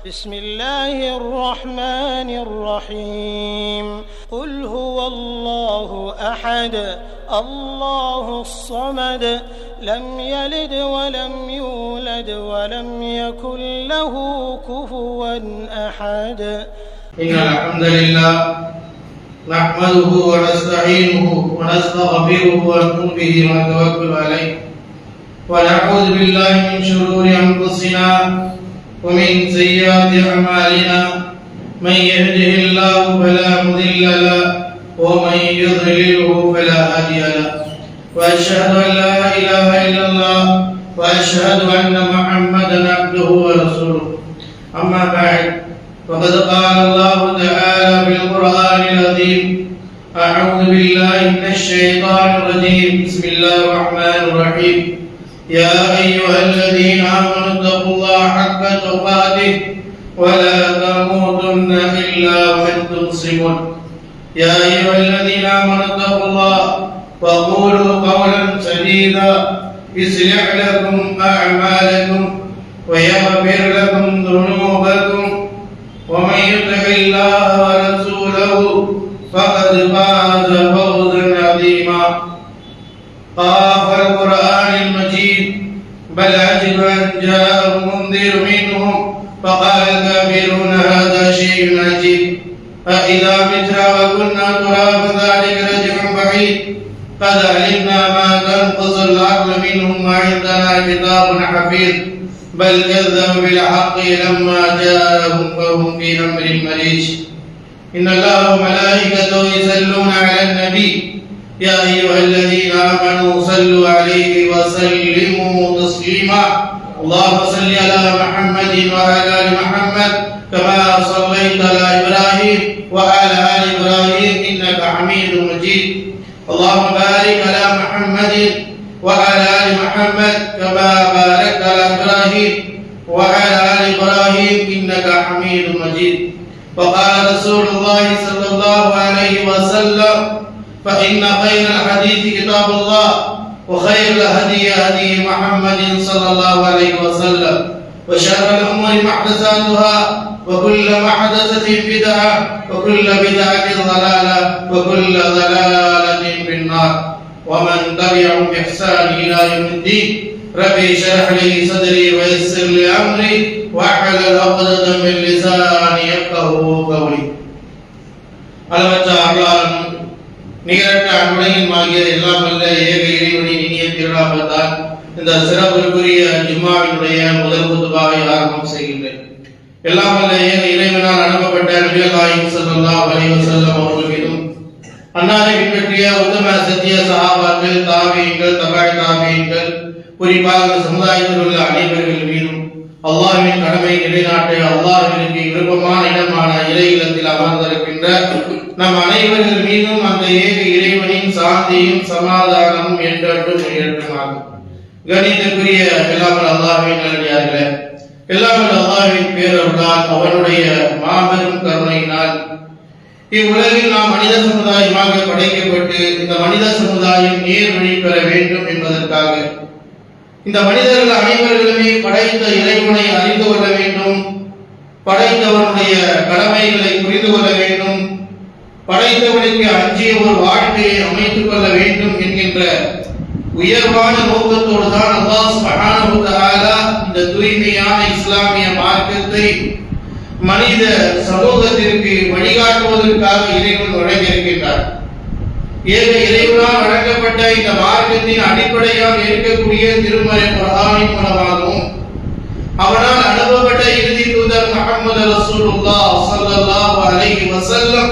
بسم الله الرحمن الرحيم قل هو الله أحد الله الصمد لم يلد ولم يولد ولم يكن له كفوا أحد إن الحمد لله نحمده ونستعينه ونستغفره ونؤمن به ونتوكل عليه ونعوذ بالله من شرور أنفسنا ومن سيئات أعمالنا من يهده الله فلا مضل له ومن يضلله فلا هادي له وأشهد أن لا إله إلا الله وأشهد أن محمدا عبده ورسوله أما بعد فقد قال الله تعالى في القرآن العظيم أعوذ بالله من الشيطان الرجيم بسم الله الرحمن الرحيم يا أيها الذين آمنوا اتقوا الله حق تقاته ولا تموتن إلا وأنتم مسلمون يا أيها الذين آمنوا اتقوا الله وقولوا قولا سديدا يصلح لكم أعمالكم ويغفر لكم ذنوبكم ومن يطع الله ورسوله فقد فاز فوزا عظيما قاف القرآن المجيد بل عجب أن جاءهم منذر منهم فقال الكافرون هذا شيء عجيب أإذا متنا وكنا ترابا ذلك رجع بعيد قد علمنا ما تنقص العقل منهم وعندنا كتاب حفيظ بل كذبوا بالحق لما جاءهم فهم في أمر مريج إن الله وملائكته يصلون على النبي يا أيها الذين آمنوا صلوا عليه وسلموا تسليما اللهم صل على محمد وعلى آل محمد كما صليت على إبراهيم وعلى آل إبراهيم إنك حميد مجيد اللهم بارك على محمد وعلى آل محمد كما باركت على إبراهيم وعلى آل إبراهيم إنك حميد مجيد وقال رسول الله صلى الله عليه وسلم فإن خير الحديث كتاب الله وخير الهدي هدي محمد صلى الله عليه وسلم وشر الأمور محدثاتها وكل محدثة بدعة وكل بدعة ضلالة وكل ضلالة في النار ومن تبعهم بإحسان إلى يوم الدين ربي اشرح لي صدري ويسر لي أمري واحلل عقدة من لساني يفقهوا قولي அளவற்ற அருளாளனும் நிகரற்ற அன்புடையும் ஆகிய எல்லாம் வல்ல ஏக இறைவனின் இனிய திருநாமத்தால் இந்த சிறப்புக்குரிய ஜும்மாவினுடைய முதல் குத்துபாவை ஆரம்பம் செய்கின்றேன். எல்லாம் வல்ல ஏக இறைவனால் அனுப்பப்பட்ட நபிகள் நாயகம் ஸல்லல்லாஹு அலைஹி வஸல்லம் அவர்கள் மீதும் அன்னாரை பின்பற்றிய உத்தம சத்திய சஹாபாக்கள் தாபீன்கள் தபஅ தாபீன்கள் குறிப்பாக சமுதாயத்தில் உள்ள அனைவர்கள் மீதும் அல்லாஹ்வின் கடமை நிலைநாட்ட அல்லாஹ்விற்கு விருப்பமான இடமான இறை இல்லத்தில் அமர்ந்திருக்கின்ற நம் அனைவர்கள் மீதும் அந்த ஏக இறைவனின் சாந்தியும் சமாதானமும் என்றென்றும் நிகழ்த்துமாகும். கணிதக்குரிய எல்லாம் அல்லாஹ்வின் நல்லடியார்களே, எல்லாம் அல்லாஹ்வின் பேரருளால் அவனுடைய மாபெரும் கருணையினால் இவ்வுலகில் நாம் மனித சமுதாயமாக படைக்கப்பட்டு இந்த மனித சமுதாயம் நேர் வழி பெற வேண்டும் என்பதற்காக இந்த மனிதர்கள் அனைவர்களுமே படைத்த இறைவனை அறிந்து கொள்ள வேண்டும், படைத்தவனுடைய கடமைகளை புரிந்து கொள்ள வேண்டும், படைத்தவனுக்கு அஞ்சிய ஒரு வாழ்க்கையை அமைத்துக் கொள்ள வேண்டும் என்கின்ற உயர்வான நோக்கத்தோடு தான் அல்லாஹ் சுப்ஹானஹு வ தஆலா இந்த தூய்மையான இஸ்லாமிய மார்க்கத்தை மனித சமூகத்திற்கு வழிகாட்டுவதற்காக இறைவன் வழங்கியிருக்கின்றார். ஏக இறைவனால் வழங்கப்பட்ட இந்த மார்க்கத்தின் அடிப்படையாக இருக்கக்கூடிய திருமறை குர்ஆனின் மூலமாகவும் அவனால் அனுப்பப்பட்ட இறுதி தூதர் முஹம்மது ரசூலுல்லாஹ் ஸல்லல்லாஹு அலைஹி வஸல்லம்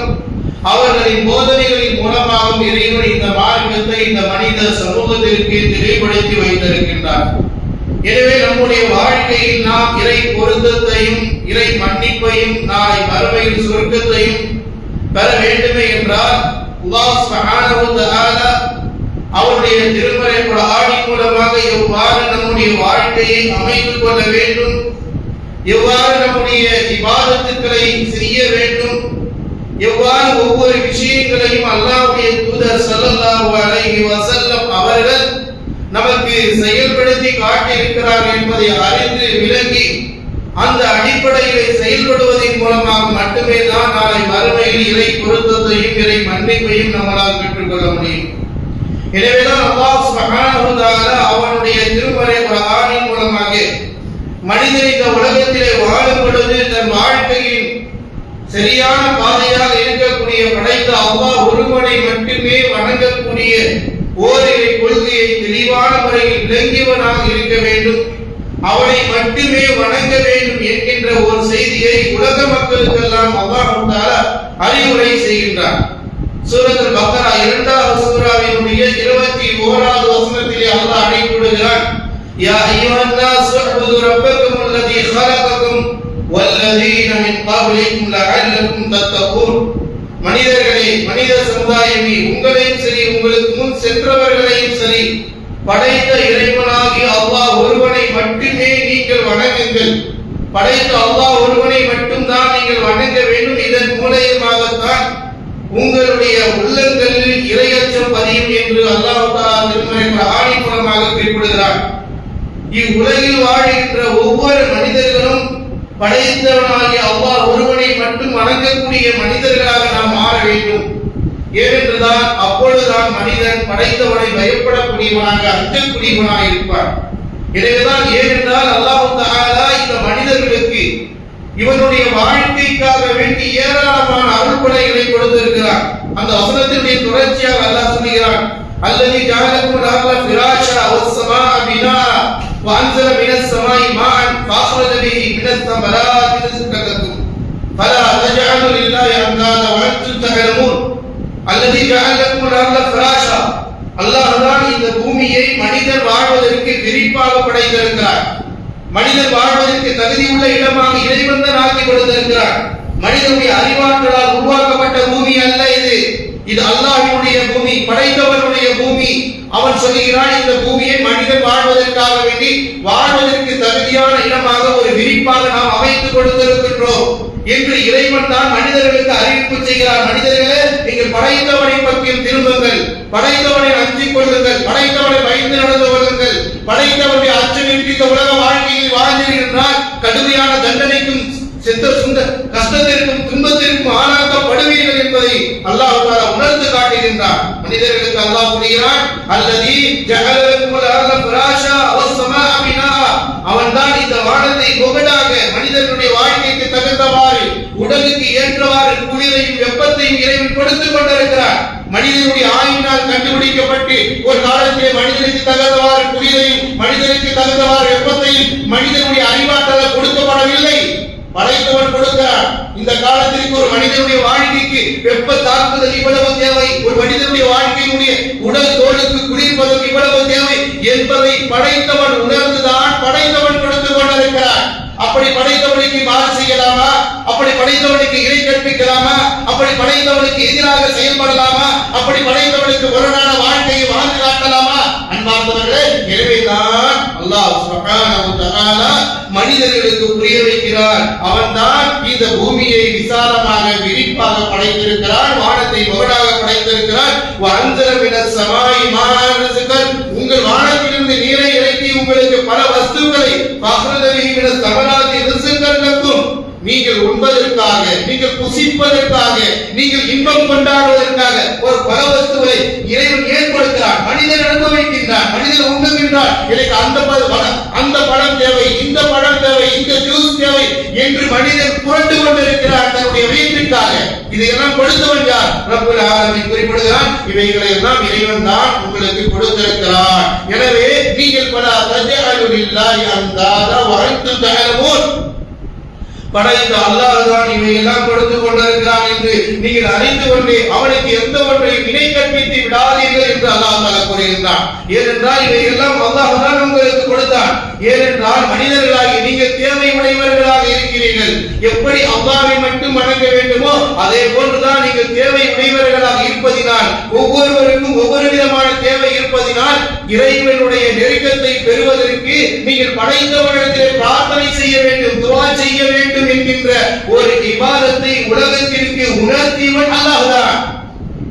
அவர்களின் போதனைகளின் மூலமாகவும் இறைவன் இந்த மார்க்கத்தை இந்த மனித சமூகத்திற்கு தெளிவுபடுத்தி வைத்திருக்கின்றார். எனவே நம்முடைய வாழ்க்கையில் நாம் இறை பொருத்தத்தையும் இறை மன்னிப்பையும் நாளை மறுமையில் சொர்க்கத்தையும் பெற வேண்டுமே என்றால் அல்லாஹ் சுப்ஹானஹு வ தஆலா அவருடைய திருமறை குர்ஆனின் மூலமாக எவ்வாறு நம்முடைய வாழ்க்கையை அமைத்துக் கொள்ள வேண்டும், எவ்வாறு நம்முடைய இபாதத்துக்களை செய்ய வேண்டும், எவ்வாறு ஒவ்வொரு விஷயங்களையும் அல்லாஹ்வுடைய தூதர் ஸல்லல்லாஹு அலைஹி வஸல்லம் அவர்கள் நமக்கு செயல்படுத்தி காட்டியிருக்கிறார் என்பதை அறிந்து விளங்கி அந்த அடிப்படையில் மட்டுமே தான் நாளை மறுமையில் இறை பொருத்தத்தையும் இறை மன்னிப்பையும் நம்மளால் பெற்றுக்கொள்ள முடியும். எனவேதான் அல்லாஹ் சுப்ஹானஹு வ தஆலா அவனுடைய திருமறை குர்ஆனின் மூலமாக மனிதன் இந்த உலகத்திலே வாழும் பொழுது தன் வாழ்க்கையின் சரியான பாதையாக இருக்கக்கூடிய படைத்த அல்லாஹ் ஒருவனை மட்டுமே வணங்கக்கூடிய ஓரிரை கொள்கையை தெளிவான முறையில் விளங்கியவனாக இருக்க வேண்டும், அவனை மட்டுமே வணங்க வேண்டும் என்கின்ற ஒரு செய்தியை உலக மக்களுக்கெல்லாம் அல்லாஹ் தஆலா அறிவுரை செய்கின்றார். சூரத்துல் பக்ரா 2வது சூராவினுடைய 21வது வசனத்திலே அல்லாஹ் அழைப்புடுகிறான், யா அய்யுஹன் நாஸ் உஅ்புது ரப்பக்கும் அல்லதீ خلقக்கும் வல்லதீன மின் قبلக்கும் லஅல்லக்கும் தத்தகூன். மனிதர்களே, மனித சமுதாயமே, உங்களையும் சரி உங்களுக்கு முன் சென்றவர்களையும் சரி படைத்த இறைவனாகிய அல்லாஹ் ஒருவனை மட்டுமே நீங்கள் வணங்குங்கள். படைத்த அல்லாஹ் ஒருவனை மட்டும்தான் நீங்கள் வணங்க வேண்டும். இதன் மூலமாகத்தான் உங்களுடைய உள்ளங்களில் இறையச்சம் பதியும் என்று அல்லாஹ் தஆலா திருமறை குர்ஆனின் மூலமாக குறிப்பிடுகிறார். இவ்வுலகில் வாழ்கின்ற ஒவ்வொரு மனிதர்களும் படைத்தவனாகிய அல்லாஹ் ஒருவனை மட்டும் வணங்கக்கூடிய மனிதர்களாக நாம் மாற வேண்டும். ஏனென்றுதான் அப்பொழுதுதான் மனிதன் படைத்தவனை பயப்படக்கூடியவனாக அஞ்சக்கூடியவனாக இருப்பார். எனவேதான் ஏனென்றால் அல்லாஹ் தஆலா இந்த மனிதர்களுக்கு இவனுடைய வாழ்க்கைக்காக வேண்டி ஏராளமான அருள்கொடைகளை கொடுத்திருக்கிறார். அந்த வசனத்தினுடைய தொடர்ச்சியாக அல்லாஹ் சொல்கிறான், அல்லதி ஜஅலக்கும் அல்-அர்த ஃபிராஷா வஸ்-ஸமாஅ பினா வஅன்ஸல மினஸ் ஸமாஇ மாஅன் ஃபஅഖ்ரஜ பிஹி மினஸ் ஸமராத்தி ரிஸ்கக்கும் ஃபலா தஜஅலு லில்லாஹி அன்தாதா வஅன்தும் தஅலமூன். அல்லதி ஜஅலக்கும் அல்-அர்த ஃபிராஷா, அல்லாஹ் தான் இந்த பூமியை மனிதர் வாழ்வதற்கு விரிப்பாக படைத்திருக்கிறார். மனிதன் வாழ்வதற்கு தகுதியுள்ள இடமாக இறைவன் ஆக்கி கொடுத்திருக்கிறார். மனிதனுடைய அறிவாற்றலால் உருவாக்கப்பட்ட பூமி அல்ல இது. இது அல்லாஹ்வுடைய பூமி, படைத்தவனுடைய பூமி. அவன் சொல்கிறான், இந்த பூமியை மனிதன் வாழ்வதற்காக வேண்டி வாழ்வதற்கு தகுதியான இடமாக ஒரு விரிப்பாக நாம் அமைத்து கொடுத்திருக்கின்றோம் என்று இறைவன் தான் மனிதர்களுக்கு அறிவிப்பு செய்கிறார். மனிதர்களே, நீங்கள் படைத்தவனை பற்றியும் திரும்புங்கள், படைத்தவனை அஞ்சிக் கொள்ளுங்கள், படைத்தவனை பயந்து நடந்து கொள்ளுங்கள். படைத்தவனுடைய அச்சமின்றி இந்த உலக வாழ்க்கையில் வாழ்ந்தீர்கள் கடுமையான தண்டனைக்கும் கஷ்டத்திற்கும் துன்பத்திற்கும் ஆளாக்கப்படுவீர்கள் என்பதை அல்லாஹ் தஆலா உணர்ந்து காட்டுகின்றார். மனிதர்களுக்கு அல்லாஹ் கூறுகிறான், அல்லதி ஜஅலக்கும் அல்-அர்த ஃபிராஷா வஸ்-ஸமாஅ பினா, அவன்தான் இந்த வானத்தை முகடாக மனிதனுடைய வாழ்க்கைக்கு தகுந்தவாறு உடலுக்கு ஏற்றவாறு குளிரையும் வெப்பத்தையும் இறைவன் கொடுத்துக் கொண்டிருக்கிறார். மனிதனுடைய ஆய்வினால் கண்டுபிடிக்கப்பட்டு ஒரு காலத்திலே மனிதனுக்கு தகுந்தவாறு குளிரையும் மனிதனுக்கு தகுந்தவாறு வெப்பத்தையும் மனிதனுடைய அறிவாற்றலால் கொடுக்கப்படவில்லை, படைத்தவன் கொடுக்கிறார். இந்த காலத்திற்கு ஒரு மனிதனுடைய வாழ்க்கைக்கு வெப்ப தாக்குதல் இவ்வளவு தேவை, ஒரு மனிதனுடைய வாழ்க்கையினுடைய உடல் தோலுக்கு குளிர்ப்பதற்கு இவ்வளவு தேவை என்பதை படைத்தவன் உணர்ந்துதான் படைத்தவன் கொடுத்துக் கொண்டிருக்கிறார். அப்படி படைத்தவனுக்கு மாறு செய்யலாமா? அப்படி படைத்தவனுக்கு இறை கற்பிக்கலாமா? அப்படி படைத்தவனுக்கு எதிராக செயல்படலாமா? அப்படி படைத்தவனுக்கு முரணான வாழ்க்கையை வாழ்ந்து காட்டலாமா? அன்பார்ந்தவர்களே, எனவேதான் அல்லாஹ் சுப்ஹானஹு வ தஆலா மனிதர்களுக்கு புரிய வைக்கிறார். அவன்தான் இந்த பூமியை விசாலமாக விரிப்பாக படைத்திருக்கிறார், வானத்தை முகடாக படைத்திருக்கிறார். வஅன்ஸல மினஸ் ஸமாஇ மாஅன் ரிஸ்கன், உங்கள் வானத்திலிருந்து நீரை இறக்கி உங்களுக்கு பல வஸ்துக்களை ஃபஅഖ்ரஜ பிஹி மினஸ் ஸமராத்தி ரிஸ்கன், நீங்கள் உண்பதற்காக, நீங்கள் புசிப்பதற்காக, நீங்கள் இன்பம் கொண்டாடுவதற்காக ஒரு பல வஸ்துவை இறைவன் ஏற்படுத்துகிறார். மனிதன் அனுபவிக்கின்றான், மனிதன் உண்ணுகின்றான். எனக்கு அந்த பழம் தேவை, இந்த பழம் தேவை, இந்த ஜூஸ் தேவை என்று மனிதன் புரண்டு கொண்டிருக்கிறார் தன்னுடைய வீட்டுக்காக. இதையெல்லாம் கொடுத்தவன் யார்? ரப்புல் ஆலமீன் குறிப்பிடுகிறான், இவைகளை எல்லாம் இறைவன் தான் உங்களுக்கு கொடுத்திருக்கிறார். எனவே நீங்கள் பலா தஜஅலு லில்லாஹி அன்தாதா வஅன்தும் தஅலமூன், படைத்த அல்லாஹ் தான் இவையெல்லாம் கொடுத்து கொண்டிருக்கிறான் என்று நீங்கள் அறிந்து கொண்டு அவனுக்கு எந்த ஒன்றையும் இணை கற்பித்து விடாதீர்கள் என்று அல்லாஹ் தஆலா கூறுகின்றான். ஏனென்றால் இவையெல்லாம் அல்லாஹ் தான் உங்களுக்கு கொடுத்தான். ஏனென்றால் மனிதர்களாகி நீங்கள் தேவை உடையவர்களாக இருக்கிறீர்கள். எப்படி அல்லாஹ்வை மட்டும் வணங்க வேண்டுமோ அதே போன்றுதான் நீங்கள் தேவை உடையவர்களாக இருப்பதினால், ஒவ்வொருவருக்கும் ஒவ்வொரு விதமான தேவை இருப்பதினால் இறைவனுடைய நெருக்கத்தை பெறுவதற்கு நீங்கள் படைத்தவனிடத்திலே பிரார்த்தனை செய்ய வேண்டும், துஆ செய்ய வேண்டும் என்கின்ற ஒரு இபாதத்தை உலகத்திற்கு உணர்த்தியவன் அல்லாஹ் தான்.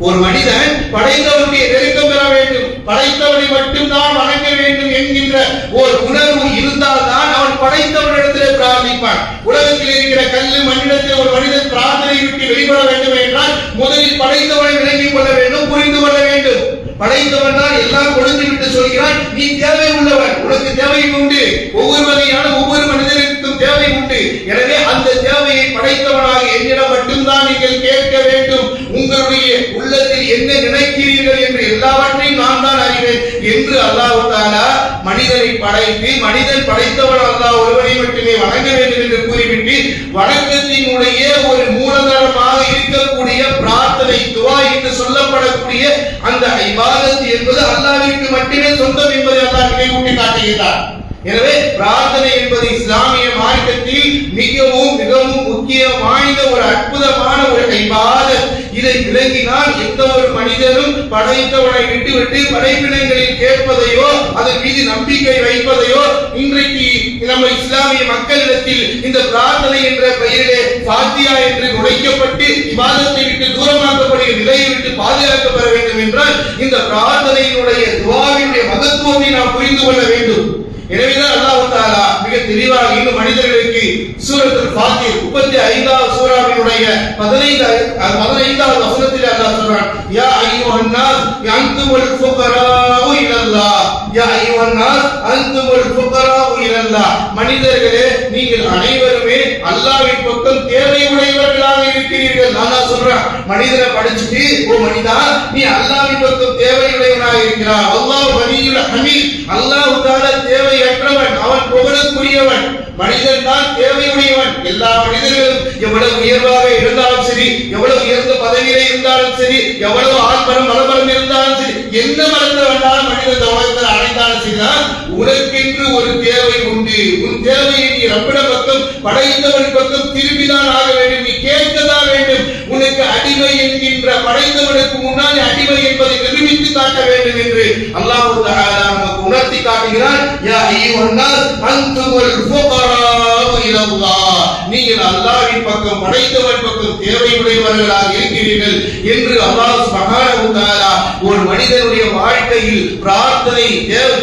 ஒரு மனிதன் படைத்தவனுடைய நெருக்கம் பெற வேண்டும், படைத்தவனை மட்டும்தான் வணங்க வேண்டும் என்கின்ற ஒரு உணர்வு இருந்தால்தான் அவன் படைத்தவனிடத்திலே பிரார்த்திப்பான். உலகத்தில் இருக்கிற கல்லு மண்ணிடத்தில் ஒரு மனிதன் பிரார்த்தனை விட்டு வெளிப்பட வேண்டும் என்றால் முதலில் படைத்தவனை விளங்கிக் கொள்ள வேண்டும், புரிந்து கொள்ள வேண்டும். படைத்தவன் தான் எல்லாம் கொடுத்து விட்டு சொல்கிறான், நீ தேவை உள்ளவன், உனக்கு தேவை உண்டு. ஒவ்வொரு வகையான ஒவ்வொரு மனிதனுக்கும் தேவை உண்டு. எனவே அந்த தேவையை படைத்தவனாக என்னிடம் மட்டும்தான் நீங்கள் கேட்க வேண்டும். உங்களுடைய உள்ளத்தில் என்ன நினைக்கிறீர்கள் என்று எல்லாவற்றையும் நான் தான் அறிவேன் என்று அல்லாஹ் தஆலா மனிதனை படைத்து, மனிதன் படைத்தவன் அல்லாஹ் ஒருவனை மட்டுமே வணங்க வேண்டும் என்று கூறிவிட்டு, வணக்கத்தினுடைய ஒரு மூலதனமாக இருக்கக்கூடிய பிரார்த்தனை, துஆ என்று சொல்லப்படக்கூடிய அந்த இபாதத் என்பது அல்லாஹ்விற்கு மட்டுமே சொந்தம் என்பதை அல்லாஹ் நினைவூட்டி காட்டுகிறார். எனவே பிரார்த்தனை என்பது இஸ்லாமிய மார்க்கத்தில் மிகவும் மிகவும் முக்கியம் வாய்ந்த ஒரு அற்புதமான ஒரு இபாதத். இதை விளங்கினால் எந்த ஒரு மனிதனும் படைத்தவனை விட்டுவிட்டு படைப்பினங்களில் கேட்பதையோ அதன் மீது நம்பிக்கை வைப்பதையோ, இன்றைக்கு நம்ம இஸ்லாமிய மக்களிடத்தில் இந்த பிரார்த்தனை என்ற பெயரிலே ஃபாத்தியா என்று நுழைக்கப்பட்டு இபாதத்தை விட்டு தூரமாக்கப்படுகிற நிலையை விட்டு பாதுகாக்கப்பட வேண்டும் என்றால் இந்த பிரார்த்தனையினுடைய துஆவினுடைய மகத்துவத்தை நாம் புரிந்து கொள்ள வேண்டும். எனவேதான் அல்லாஹ் தஆலா மிக தெளிவாக இந்த மனிதர்களுக்கு சூரத்துல் ஃபாத்திர் 35வது சூராவினுடைய 15வது வசனத்தில் அல்லாஹ் சொல்றான், யா அய்யுஹன் நாஸ் அன்துமுல் ஃபுகராஉ இலல்லாஹ், யா அய்யுஹன் நாஸ் அன்துமுல் ஃபுகராஉ இலல்லாஹ், மனிதர்களே நீங்கள் அனைவருமே அல்லாஹ்வின் பக்கம் தேவையுடையவர்களாக இருக்கிறீர்கள். அல்லாஹ் சொல்றான், மனிதரை படிச்சிட்டு, ஓ மனிதா நீ அல்லாஹ்வின் பக்கம் தேவையுடையவனாக இருக்கிறாய். அல்லாஹ் கனியுல் ஹமீத், அல்லாஹ் தஆலா தேவையற்றவன், அவன் புகழுக்குரியவன். மனிதன் தான் தேவையுடையவன். எல்லா மனிதர்களும் எவ்வளவு உயர்வாக இருந்தாலும் சரி, எவ்வளவு உயர்ந்த பதவியில இருந்தாலும் சரி, எவ்வளவு ஆழ்மரம் மலமரம் இருந்தாலும் சரி, என்ன மரத்தை வேண்டாலும் மனிதன் உலகத்தில் அடைந்தாலும் சரிதான், உனக்கென்று ஒரு தேவை உண்டு. உன் தேவையை நீ ரப்பிட பக்கம் படைத்தவன் பக்கம் திரும்பிதான் ஆக வேண்டும். நீ கேட்கதான் வேண்டும். உனக்கு அடிமை என்கின்ற படைத்தவனுக்கு முன்னாடி அடிமை என்பதை நிரூபித்து காட்ட வேண்டும் என்று அல்லாஹ் தஆலா நமக்கு உணர்த்தி காட்டுகிறான். யா அய்யுஹன் நாஸ் அன்துமுல் ஃபுகராஉ இலல்லாஹ், நீங்கள் அல்லாஹ்வின் பக்கம் படைத்தவன் பக்கம் தேவையுடையவர்களாக இருக்கிறீர்கள் என்று அல்லாஹ் சுப்ஹானஹு தஆலா ஒரு மனிதனுடைய வாழ்க்கையில் பிரார்த்தனை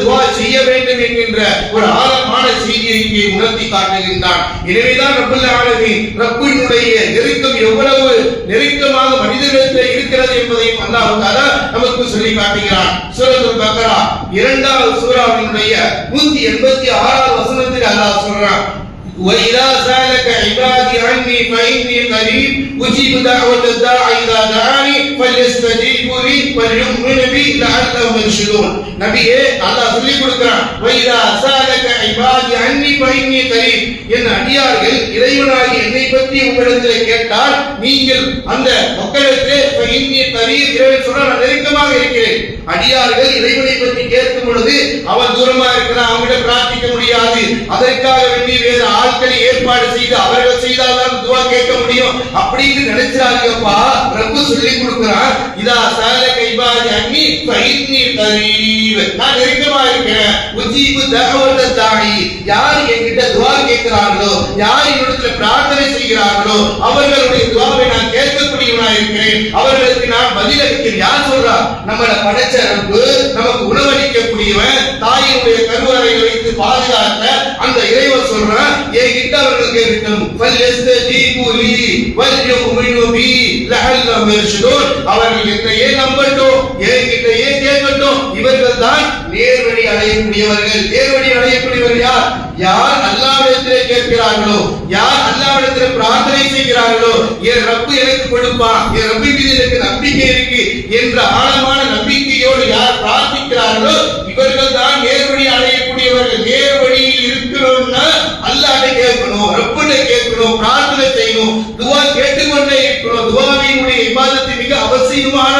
துஆ செய்ய வேண்டும் என்கின்ற ஒரு ஆழமான செய்தியை இங்கே உணர்த்தி காட்டுகின்றான். எனவேதான் ரப்பல் ஆலமீன் ரப்பினுடைய நெருக்கம் எவ்வளவு நெருக்கமாக மனிதனிடத்தில் இருக்கிறது என்பதையும் அல்லாஹ் தஆலா நமக்கு சொல்லி காட்டுகிறான். சூரத்துல் பக்ரா 2வது சூராவினுடைய 186வது வசனத்தில் அல்லாஹ் சொல்றான், وَإِذَا سَأَلَكَ عِبَادِي عَنِّي فَإِنِّي قَرِيبٌ أُجِيبُ دَعْوَةَ الدَّاعِ إِذَا دَعَانِ فَلْيَسْتَجِيبُوا لِي وَلْيُؤْمِنُوا بِي لَعَلَّهُمْ يَرْشُدُونَ. நபியே அல்லாஹ் சொல்லி கொடுக்கிறான், وَإِذَا سَأَلَكَ عِبَادِي عَنِّي فَإِنِّي قَرِيبٌ, என் அடியார்கள் இறைவனாகி என்னை பற்றி உங்களிடத்தில் கேட்டால் நீங்கள் அந்த மக்களுக்கு فَإِنِّي قَرِيبٌ, இறைவன் சொல்றான் நான் நெருக்கமாக இருக்கிறேன். அடியார்கள் இறைவனை பற்றி கேட்கும் பொழுது அவன் தூரமா இருக்கிறான், அவங்கிட்ட பிரார்த்திக்க முடியாது. அதற்காக வேண்டி வேறு ஆட்களை ஏற்பாடு செய்து அவர்கள் செய்தால்தான் துஆ கேட்க முடியும் அப்படின்னு நினைச்சாங்கப்பா. ரப்பு சொல்லி கொடுக்கிறான், இதா சஅலக இபாதி அன்னி ஃபஇன்னி கரீப், நான் நெருக்கமா இருக்கிறேன். உஜீபு தஅவத தாயி, யார் என்கிட்ட துஆ கேட்கிறார்களோ, யார் என்னிடத்தில் பிரார்த்தனை செய்கிறார்களோ அவர்களுடைய துஆவை நான் கேட்கக்கூடியவனா இருக்கிறேன், அவர்களுக்கு நான் பதில் அளிக்கிறேன். யார் சொல்றா? நம்மளை படைச்ச ரப்பு, நமக்கு உணவளிக்கக்கூடியவன், தாயினுடைய கருவறையில் வைத்து பாதுகாத்த அந்த இறைவன் சொல்றான், என்கிட்ட அவர்கள் கேட்கட்டும், ஃபல்யஸ்தஜீபு லீ வல்யுமினு பி லஅல்லஹும் யர்ஷுதூன், அவர்கள் என்னையே நம்பட்டும், என்கிட்டயே கேட்கட்டும். இவர்கள் தான் நேர்வழி அடையக்கூடியவர்கள். நேர்வழி அடையக்கூடியவர்கள் யார்? யார் அல்லாஹ்விடத்தில் கேட்கிறார்களோ, யார் அல்லாஹ்விடத்தில் பிரார்த்தனை செய்கிறார்களோ, என் ரப்பு எனக்கு கொடுப்பான், என் ரப்பு மீது எனக்கு நம்பிக்கை இருக்கு என்ற ஆழமான நம்பிக்கையோடு யார் பிரார்த்திக்கிறார்களோ இவர்கள் தான் நேர்வழி அடையக்கூடியவர்கள். நேர்வழியில் இருக்கணும்னா அல்லாஹ்வை கேட்கணும், ரப்புவை கேட்கணும், பிரார்த்தனை செய்யணும், துஆ கேட்டுக்கொண்டே இருக்கணும். துஆவினுடைய இபாதத்து மிக அவசியமான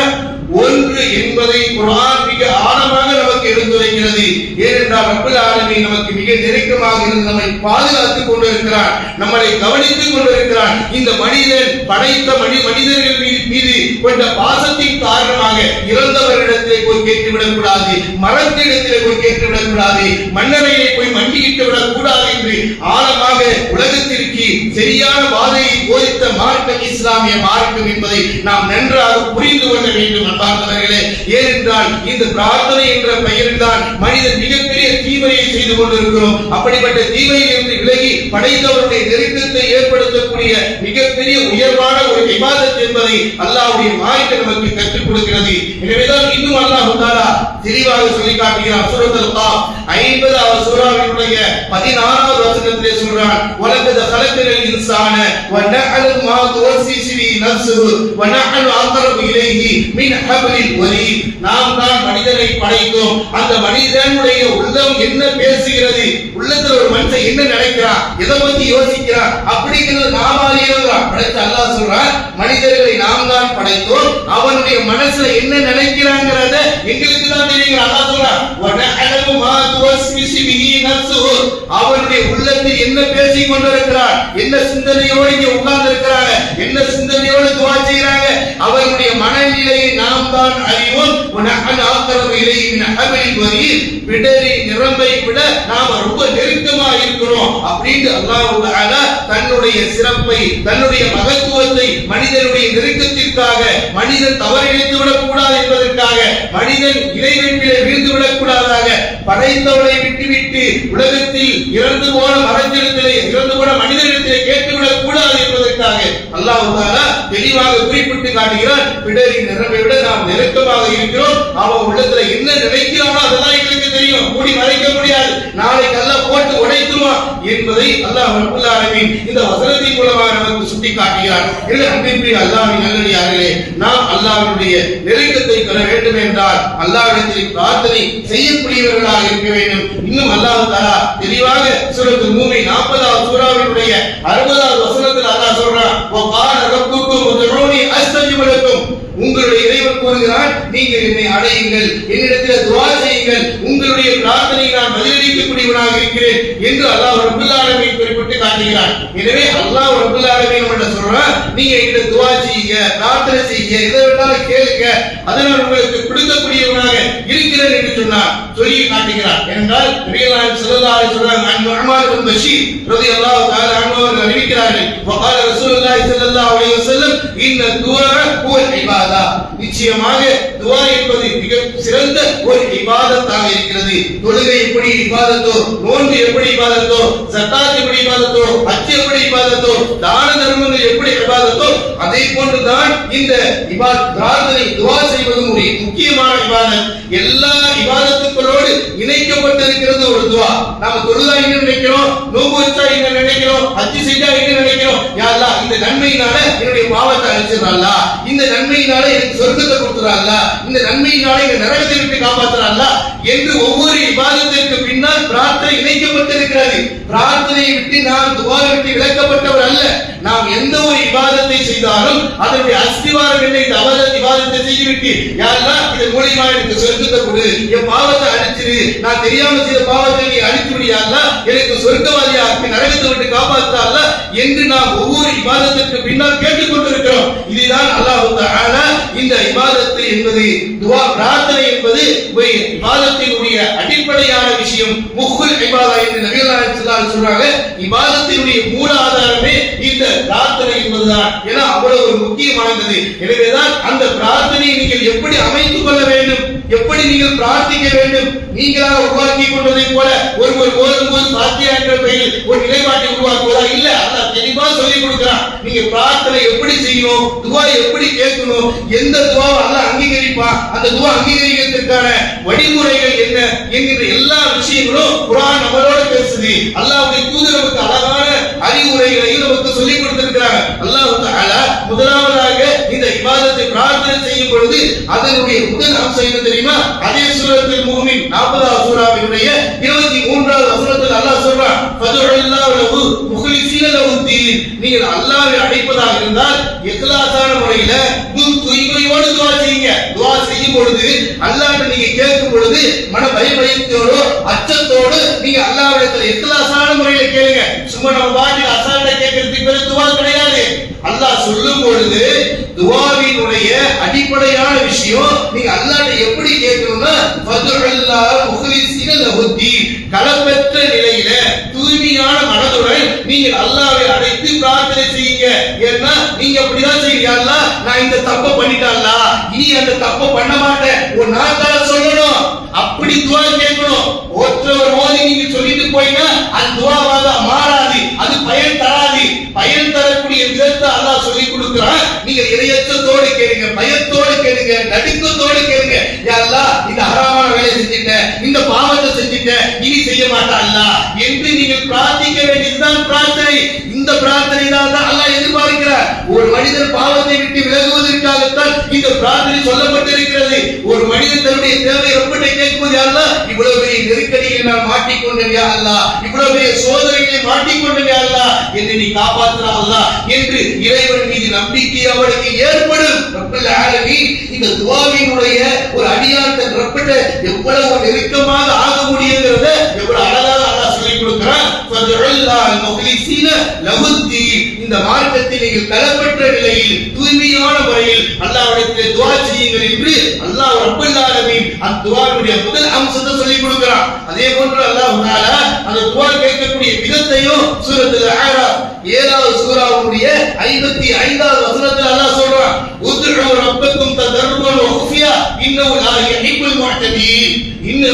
ஒன்று என்பதை குர்ஆன் மிக ஆழமாக நமக்கு எடுத்துரைக்கிறது. ஏனென்றால் ரப்பல் ஆலமீன் நமக்கு மிக நெருக்கமாக இருந்து நம்மை பாதுகாத்துக் கொண்டிருக்கிறார், நம்மளை கவனித்துக் கொண்டிருக்கிறார். இந்த மனிதன் படைத்த மனிதர்கள் மீது கொண்ட பாசத்தின் காரணமாக இறந்தவரிடத்திலே போய் கேட்டுவிடக் கூடாது, மரத்திடத்திலே போய் கேட்டுவிடக் கூடாது, மன்னரையை போய் மண்டியிட்டு விடக் கூடாது என்று ஆழமாக உலகத்திற்கு சரியான பாதையை போதித்த மார்க்கம் இஸ்லாமிய மார்க்கம் என்பதை நாம் நன்றாக புரிந்து கொள்ள வேண்டும் அன்பார்ந்தவர்களே. ஏனென்றால் இந்த பிரார்த்தனை என்ற பெயரில் தான் மனிதன் மிகப்பெரிய தீமையை செய்து கொண்டிருக்கிறோம். அப்படிப்பட்ட தீமையில் இருந்து விலகி படைத்தவருடைய நெருக்கத்தை ஏற்படுத்தக்கூடிய மிகப்பெரிய உயர்வான ஒரு இபாதத் என்பதை அல்லாஹ்வுடைய மார்க்கம் நமக்கு கற்றுக் கொடுக்கிறது. எனவேதான் இன்னும் அல்லாஹ் தஆலா தெளிவாக சொல்லி காட்டுகிறார். சூரத்துல் காஃப் 50வது சூராவினுடைய 16வது வசனத்திலே சொல்றான், வலகத் கலக்கல் இன்சான வனஅலு மா துவஸிஸு பி நஃப்ஸுஹு வனஹனு அக்ரபு இலைஹி மின் ஹப்லில் வரீத். நாம் தான் மனிதனை படைத்தோம். அந்த மனிதனுடைய உள்ளம் என்ன பேசுகிறது, உள்ளத்துல ஒரு மனுஷன் என்ன நினைக்கிறான், எதை பத்தி யோசிக்கிறான் அப்படிங்கிறது நாம அறியலாம். படைத்த அல்லாஹ் சொல்றான், மனிதர்களை நாம் தான் படைத்தோம், அவனுடைய மனசுல என்ன நினைக்கிறாங்கிறத எங்களுக்கு தான் தெரியும். அல்லாஹ் சொல்றான், வனஅலு மா துவஸிஸு பி நஃப்ஸுஹு, அவனுடைய உள்ளத்தில் என்ன பேசிக் கொண்டிருக்கிறார், என்ன சிந்தனையோடு இங்க உட்கார்ந்து இருக்கிறாங்க, என்ன சிந்தனையோடு துஆ செய்றாங்க, அவருடைய மனநிலையை நாம் தான் அறிவோம். வனஹனு அக்ரபு இலைஹி மின் ஹப்லில் வரீத், பிடரி நிரம்பை விட நாம ரொம்ப நெருக்கமா இருக்கிறோம் அப்படின்னு அல்லாஹ் தஆலா தன்னுடைய சிறப்பை, தன்னுடைய மகத்துவத்தை மனிதனுடைய நெருக்கத்திற்காக, மனிதன் தவறிழைத்து விடக் கூடாது என்பதற்காக, மனிதன் இறைவனிலே வீழ்ந்து விடக் கூடாதாக, படைத்தவனை விட்டுவிட்டு உலகத்தில் இறந்து போன மரத்திடத்திலே, இறந்து போன மனிதனிடத்திலே கேட்டுவிடக் கூடாது என்பதற்காக அல்லாஹ் தஆலா தெளிவாக குறிப்பிட்டு காட்டுகிறார். பிடரி நிரம்பை விட நாம் நெருக்கமாக இருக்கிறோம். அவன் உள்ளத்துல என்ன நினைக்கிறானோ அதெல்லாம் எங்களுக்கு தெரியும், மூடி மறைக்க முடியாது. நாளைக்கு அல்லாஹ் போட்டு உடைத்துவான் என்பதை அல்லாஹ் ரப்பல் ஆலமீன் இந்த வசனத்தின் மூலமாக நமக்கு சுட்டி காட்டுகிறார். எனவே அன்பிற்குரிய அல்லாஹ்வின் நல்லடியார்களே, நாம் அல்லாஹ்வுடைய நெருக்கத்தை பெற வேண்டும் என்றால் அல்லாஹ்விடத்தில் பிரார்த்தனை செய்யக்கூடியவர்களாக இருக்க வேண்டும். இன்னும் அல்லாஹ் தஆலா தெளிவாக சூரத்துல் மூமின் 40வது சூராவினுடைய 60வது வசனத்தில் அல்லாஹ் சொல்றான், வகால ரப்புக்கும் உதுஊனி அஸ்தஜிப் லக்கும், உங்களுடைய இறைவன் கூறுகிறான், நீங்கள் என்னை அடையுங்கள், என்னிடத்தில் துஆ செய்யுங்கள், உங்களுடைய பிரார்த்தனையை நான் பதிலளிக்கக்கூடியவனாக இருக்கிறேன் என்று அல்லாஹ் ரப்பல் ஆலமீன் குறிப்பிட்டு காட்டுகிறான். எனவே அல்லாஹ் ரப்பல் ஆலமீன் நம்மகிட்ட சொல்றான், நீங்க என்கிட்ட துஆ செய்யுங்க, பிரார்த்தனை செய்யுங்க, எதை வேணாலும் கேளுங்க, அதை நான் உங்களுக்கு கொடுக்கக்கூடியவனாக இருக்கிறேன் என்று சொன்னார், சொல்லி காட்டுகிறார். என்றால் நபிகள் ஸல்லல்லாஹு அலைஹி வஸல்லம் நுஅமான் பின் பஷீர் ரலியல்லாஹு தஆலா அன்ஹு அவர்கள் அறிவிக்கிறார்கள், வகால ரசூலுல்லாஹி ஸல்லல்லாஹு அலைஹி வஸல்லம் இன்ன துஆ ஹுவல் இபாதா, நிச்சயமாக துஆ என்பது மிக சிறந்த ஒரு இபாதத்தாக இருக்கிறது. தொழுகை எப்படி இபாதத்தோ, நோன்பு எப்படி இபாதத்தோ, ஜகாத் எப்படி இபாதத்தோ, ஹஜ் எப்படி இபாதத்தோ, தான தர்மங்கள் எப்படி இபாதத்தோ, அதே போன்றுதான் இந்த பிரார்த்தனை துஆ செய்வதும் ஒரு முக்கியமான இபாதத். எல்லா இபாதத்துகளோடு இணைக்கப்பட்டிருக்கிறது ஒரு துஆ. நாம தொழுதா என்ன நினைக்கிறோம், நோன்பு வச்சா என்ன நினைக்கிறோம், ஹஜ் செஞ்சா என்ன நினைக்கிறோம், யா அல்லாஹ் இந்த நன்மையினால என்னுடைய பாவத்தை அழிச்சிரா அல்லாஹ், இந்த நன்மையினால எனக்கு சொர்க்கத்தை கொடுத்துறா அல்லாஹ், இந்த நன்மையினால என்னை நரகத்தை விட்டு காப்பாத்துறா அல்லாஹ் என்று ஒவ்வொரு இபாதத்திற்கு பின்னால் பிரார்த்தனை இணைக்கப்பட்டிருக்கிறது. பிரார்த்தனையை விட்டு நாம் துஆவை விட்டு விலக்கப்பட்டவர் அல்ல. நாம் எந்த ஒரு இபாதத்தை செய்தாலும் அதனுடைய அஸ்திவாரம் என்ன, இந்த இபாதத்தை செய்துவிட்டு யா அல்லாஹ் இதன் மூலமா எனக்கு சொர்க்கத்தை கொடு, என் பாவத்தை அழிச்சிரு, நான் தெரியாம செய்த பாவத்தை நீ அழித்து விடு யா அல்லாஹ், எனக்கு சொர்க்கவாதியா ஆக்கி நரகத்தை விட்டு காப்பாத்துறா அல்லாஹ் என்று நாம் ஒவ்வொரு இபாதத்திற்கு பின்னால் கேட்டுக் கொண்டிருக்கிறோம். இதுதான் அல்லாஹ் தஆலா இந்த இபாதத்து என்பது, துஆ பிரார்த்தனை என்பது இபாதத்தினுடைய அடிப்படையான விஷயம். முஹுல் இபாதா என்று நபிகள் நாயகம் ஸல்லல்லாஹு அலைஹி வஸல்லம் சொல்றாங்க, இபாதத்தினுடைய மூல ஆதாரமே இந்த பிரார்த்தனை என்பதுதான். ஏன்னா அவ்வளவு ஒரு முக்கியமானது. எனவேதான் அந்த பிரார்த்தனையை நீங்கள் எப்படி அமைத்துக் கொள்ள வேண்டும், எப்படி நீங்கள் பிரார்த்திக்க வேண்டும், நீங்களாக உருவாக்கி கொண்டதை போல ஒருவர் ஓதும்போது பாத்தியா என்ற பெயரில் ஒரு நிலைப்பாட்டை உருவாக்குவதா இல்ல. அல்லாஹ் தெளிவா சொல்லிக் கொடுக்கிறான், நீங்க பிரார்த்தனை எப்படி செய்யணும், துஆ எப்படி கேட்கணும், எந்த துஆவை அல்லாஹ் அங்கீகரிப்பான், அந்த துஆ அங்கீகரிக்கிறதுக்கான வழிமுறைகள் என்ன என்கிற எல்லா விஷயங்களும் குர்ஆன் நம்மளோட பேசுது. அல்லாஹ்வுடைய தூதர் நமக்கு அழகான அறிவுரைகளையும் நமக்கு சொல்லிக் கொடுத்திருக்கிறாங்க. அல்லாஹ் தஆலா முதலாவதாக இந்த இபாதத்தை பிரார்த்தனை செய்யும் பொழுது அதனுடைய முதல் அம்சம் என்ன தெரியுமா? அதே சூரத்துல் மூமின் 40வது சூராவினுடைய 23வது வசனத்தில் அல்லாஹ் சொல்றான், ஃபதுல்லாஹு லஹு முக்லிஸீன லஹு தீன், நீங்கள் அல்லாஹ்வை அழைப்பதாக இருந்தால் இக்லாஸான முறையில தூய்மையோடு துஆ செய்யுங்க. துஆ செய்யும் பொழுது அல்லாஹ்வை நீங்க கேட்கும் பொழுது மன பயத்தோடு அச்சத்தோடு நீங்க அல்லாஹ்விடத்தில் இக்லாஸான முறையில கேளுங்க. சும்மா நம்ம பாட்டி அசால்ட்டா கேட்கிறதுக்கு பேரு துஆ கிடையாது. அல்லாஹ் சொல்லும் பொழுது துஆவினுடைய அடிப்படையான விஷயம் நீங்க அல்லாஹ்வை எப்படி கேட்கணும்னா ஃபதுல்லாஹு முக்லிஸீன லஹு தீன், கலப்பற்ற நிலையில தூய்மையான மனதுடன் நீங்கள் அல்லாஹ்வை அழைத்து பிரார்த்தனை செய்யுங்க. ஏன்னா நீங்க அப்படிதான் செய்யுங்க, அல்லாஹ் நான் இந்த தப்பை பண்ணிட்டேன் அல்லாஹ், இனி அந்த தப்பை பண்ண மாட்டேன் ஒரு நாத்தால சொல்லணும், அப்படி துஆ கேட்கணும். ஒருத்தர் ஓதி நீங்க சொல்லிட்டு போயினா அது துஆவாக மாறாது, அது பயன் தராது. பயன் தரக்கூடிய விதத்தை அல்லாஹ் சொல்லிக் கொடுக்கிறான். நீங்க இரையச்சத்தோடு கேளுங்க, பயத்தோடு கேளுங்க, நடுக்கத்தோடு கேளுங்க. யா அல்லாஹ், இந்த ஹராமான வேலையை செஞ்சிட்டேன், இந்த பாவத்தை செஞ்சிட்டேன், இனி செய்ய மாட்டான் அல்லாஹ் என்று நீங்கள் பிரார்த்திக்க வேண்டியதுதான் பிரார்த்தனை. இந்த பிரார்த்தனை தான் அல்லாஹ் எதிர்பார்க்கிறார். ஒரு மனிதன் பாவத்தை விட்டு விலகுவதற்காகத்தான் இந்த பிரார்த்தனை சொல்லப்பட்டிருக்கிறது. ஒரு மனிதன் தன்னுடைய தேவையை ரொம்ப கேட்கும்போது, யா அல்லாஹ், இவ்வளவு பெரிய நெருக்கடியில் நான் மாட்டிக்கொண்டேன் யா அல்லாஹ், இவ்வளவு பெரிய சோதனைகளை மாட்டிக்கொண்டேன் யா அல்லாஹ், என்னை நீ காப்பாற்றுறா அல்லாஹ் என்று இறைவன் மீது நம்பிக்கை அவனுக்கு ஏற்படும். ரப்பல் ஆலமீன் இந்த துஆவினுடைய ஒரு அடியான் தன் ரப்பிட்ட எவ்வளவு நெருக்கமாக ஆக முடியுங்கிறத எவ்வளவு அழகாக அல்லாஹ் சொல்லிக் கொடுக்கிறான். ஃபதுல்லாஹ் முக்லிஸீன லஹுத்தீன், இந்த மார்க்கத்தில் நீங்கள் களப்பற்ற நிலையில் தூய்மையான முறையில் அல்லாஹ்விடத்தில் துஆ செய்யுங்கள் என்று அல்லாஹ் ரப்பல் ஆலமீன் அந்த துஆவுடைய முதல் அம்சத்தை சொல்லிக் கொடுக்கிறான். அதே போன்று அல்லாஹ் தஆலா அந்த துஆ கேட்கக்கூடிய விதத்தையும் சூரத்துல் அஅராஃப் 7வது சூராவுடைய 55வது வசனத்தில் அல்லாஹ் சொல்றான், உத்உ ரப்பக்கும் ததர்ருவன் வ குஃபியா இன்னஹு லா யுஹிப்புல் முஅ்ததீன்.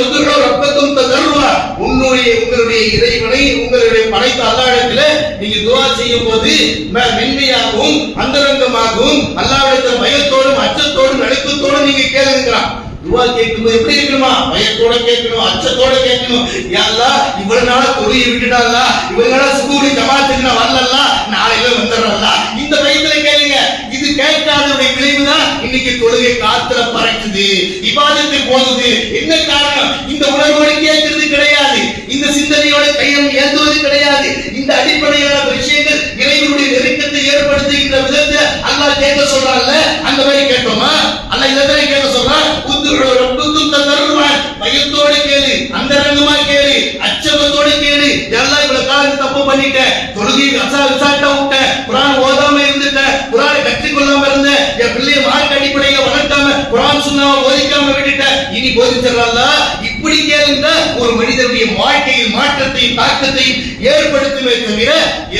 உத்உ ரப்பக்கும் ததர்ருவா, உங்களுடைய இறைவனை உங்களுடைய படைத்த அல்லாஹ்விடத்தில் நீங்க துஆ செய்யும்போது மென்மையாகவும் அந்தரங்கமாகவும் அல்லாஹ்விடத்தில் பயத்தோடும் அச்சத்தோடும் நடுக்கத்தோடும் நீங்க கேளுங்கறான். துஆ கேட்கும்போது எப்படி இருக்கணுமா? பயத்தோட கேட்கணும், அச்சத்தோட கேட்கணும். யா அல்லாஹ், இவ்வளவு நாளா தொழுகை விட்டுட்டா அல்லாஹ், இவ்வளவு நாளா சுகூரி ஜமாத்துக்கு நான் வரல, நாளையில வந்துடுறேன். இந்த பயத்துல கேளுங்க. இது கேட்காதவுடைய விளைவுதான் இன்னைக்கு தொழுகை காத்துல பறக்குது, இபாதத்து போகுது. என்ன காரணம்? இந்த உணர்வோடு கேட்கிறது கிடையாது, இந்த சிந்தனையோட கையம் ஏந்துவது கிடையாது. இந்த அடிப்படையான விஷயங்கள் இறைவனுடைய நெருக்கத்தை ஏற்படுத்துகின்ற விதத்தை அல்லாஹ் கேட்க சொல்றான்ல, அந்த மாதிரி கேட்போமா? அல்லாஹ் இதை கேட்க சொல்றான், ரப்புக்கும் ததர்ருவன், பயத்தோடு கேளு, அந்தரங்கமா கேளு, அச்சத்தோடு கேளு. எல்லாம் இவ்வளவு காலம் தப்பு பண்ணிட்டேன், தொழுகை அசால்ட்டா விட்டேன், குர்ஆன் ஓதாம இருந்துட்டேன், குர்ஆனை கற்றுக்கொள்ளாம இருந்தேன், என் பிள்ளைய மார்க்க அடிப்படையில வளர்க்காம குர்ஆன் சுன்னாவை போதிக்காம விட்டுட்டேன், இனி போதிச்சிடலாம். இப்படி கேளுங்க. ஒரு மனிதனுடைய வாழ்க்கையில் மாற்றத்தையும் தாக்கத்தையும் ஏற்படுத்துமே தவிர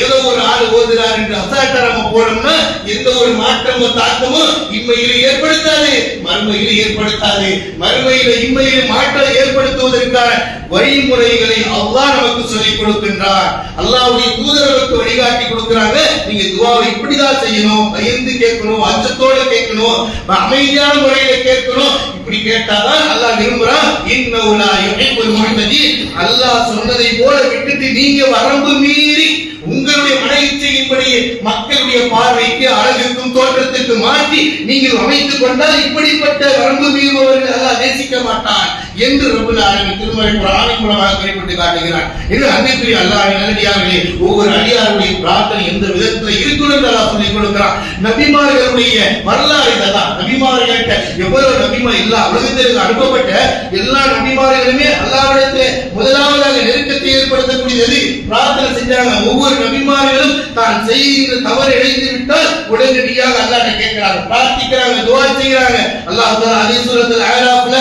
ஏதோ ஒரு ஆள் ஓதுறார் என்று அசால்ட்டா நம்ம போனோம்னா எந்த ஒரு மாற்றமோ தாக்கமோ இம்மையில ஏற்படுத்தாது, மறுமையில ஏற்படுத்தாது. மறுமையில இம்மையில மாற்றம் ஏற்படுத்துவதற்கான வழிமுறைகளை அல்லாஹ் நமக்கு சொல்லிக் கொடுக்கின்றார். அல்லாஹ்வுடைய தூதர்களுக்கு வழிகாட்டி கொடுக்கிறாங்க. நீங்க துஆவை இப்படிதான் செய்யணும், பயந்து கேட்கணும், அச்சத்தோட கேட்கணும், அமைதியான முறையில கேட்கணும். இப்படி கேட்டாதான் அல்லாஹ் விரும்புறான். இன்னஹு லா யுஹிப்புல் முஅ்ததீன், அல்லாஹ் சொன்னதை போல விட்டுட்டு நீங்க வரம்பு மீறி உங்களுடைய மன இச்சையின்படி மக்களுடைய பார்வைக்கு அழகுக்கும் தோற்றத்திற்கு மாற்றி நீங்கள் அமைத்துக் கொண்டால் இப்படிப்பட்ட வரம்பு மீறுபவர்கள் அல்லாஹ் நேசிக்க மாட்டான் என்று ரப்பல் ஆலமீன் திருமறை குர்ஆனின் மூலமாக குறிப்பிட்டு காட்டுகிறான். இது அன்பிற்குரிய அல்லாஹ்வின் நல்லடியார்களே, ஒவ்வொரு அடியாருடைய பிரார்த்தனை எந்த விதத்தில் இருக்கும் என்று அல்லாஹ் சொல்லிக் கொடுக்கிறான். நபிமார்களுடைய வரலாறு இதுதான். நபிமார்கள்ட்ட எவ்வளவு நபிமார் எல்லா உலகத்திற்கு அனுப்பப்பட்ட எல்லா நபிமார்களுமே அல்லாஹ்விடத்தில் முதலாவதாக நெருக்கத்தை ஏற்படுத்தக்கூடியது பிரார்த்தனை செஞ்சாங்க. ஒவ்வொரு நபிமார்களும் தான் செய்கிற தவறு இழைத்து விட்டால் உடனடியாக அல்லாஹ்ட்ட கேட்கிறாங்க, பிரார்த்திக்கிறாங்க, துஆ செய்கிறாங்க. அல்லாஹ் தஆலா அதே சூரத்துல் அஅராஃப்ல